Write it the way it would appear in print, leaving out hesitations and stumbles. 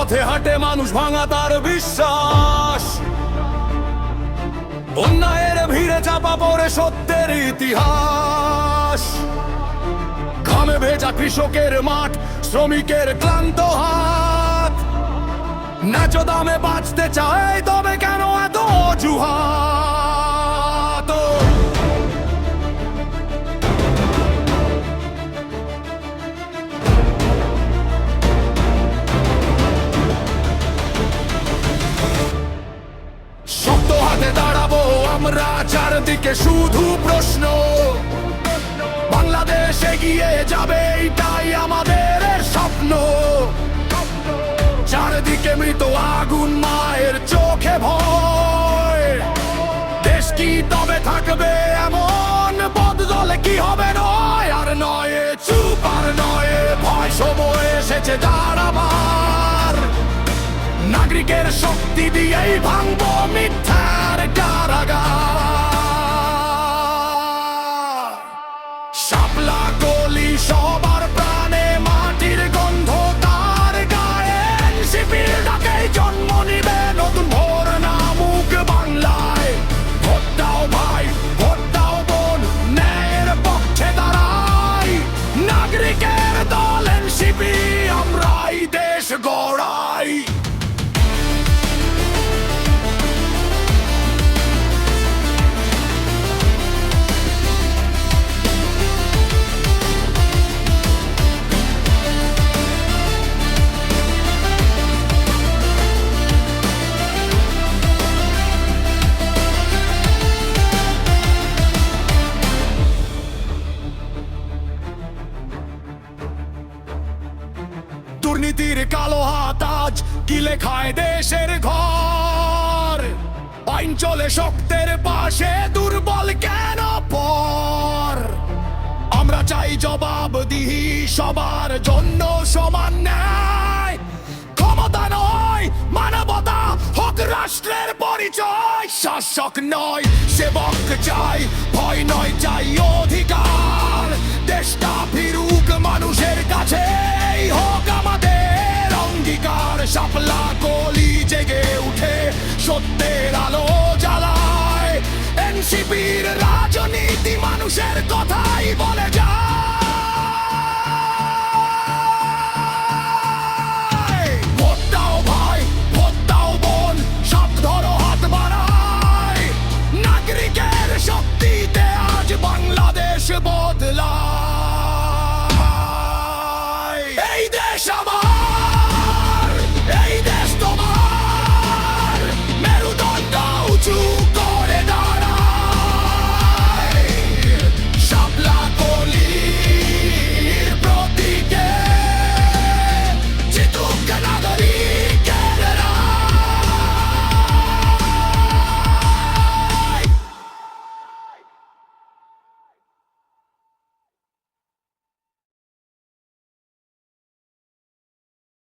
পথে হাঁটে মানুষ, ভাঙা তার বিশ্বাস। অন্যায়ের ভিড়ে চাপা পড়ে সত্যের ইতিহাস। ঘামে ভেজা কৃষকের মাঠ, শ্রমিকের ক্লান্ত হাত। ন্যায্য দামে বাঁচতে চায়, তবে কেন এত অজুহাত? শক্ত হাতে দাঁড়াবো আমরা, চারদিকে শুধু প্রশ্ন। বাংলাদেশ এগিয়ে যাবে, এটাই আমাদের স্বপ্ন। চারদিকে মৃত আগুন, মায়ের চোখে ভয়। দেশ কি তবে থাকবে এমন? বদলে কি হবে? নয় আর নয় চুপ, আর নয় ভয়। সময় এসেছে দাঁড়াবার। নাগরিকের শক্তি দিয়েই ভাঙবো মিথ্যার কারাগার। শাপলা গলি সবার প্রাণে, মাটির গন্ধ তার গায়ে। এনসিপির ডাকেই জন্ম নিবে নতুন ভোর, নামুক বাংলায়। ভোট দাও ভাই, ভোট দাও বোন, ন্যায়ের পক্ষে দাঁড়াই। নাগরিকের দল এনসিপি, আমরাই দেশ গড়াই। দুর্নীতির কালো হাত আজ গিলে খায় দেশের ঘর। আইন চলে শক্তের পাশে, দুর্বল কেন পর? আমরা চাই জবাবদিহি, সবার জন্য সমান ন্যায়। ক্ষমতা নয় মানবতা হোক রাষ্ট্রের পরিচয়। শাসক নয় সেবক চাই, ভয় নয় চাই অধিকার। দেশটা ফিরুক মানুষের কাছে, হোক আমাদের অঙ্গীকার। শাপলা গলি জেগে উঠে সত্যের আলো জ্বালায়। এনসিপির রাজনীতি মানুষের কথাই বলে যায়। ভোট দাও ভাই, ভোট দাও বোন, সব ধরো হাত বাড়ায়। নাগরিকের শক্তিতে আজ বাংলাদেশ বদলায়। এই দেশ আমার।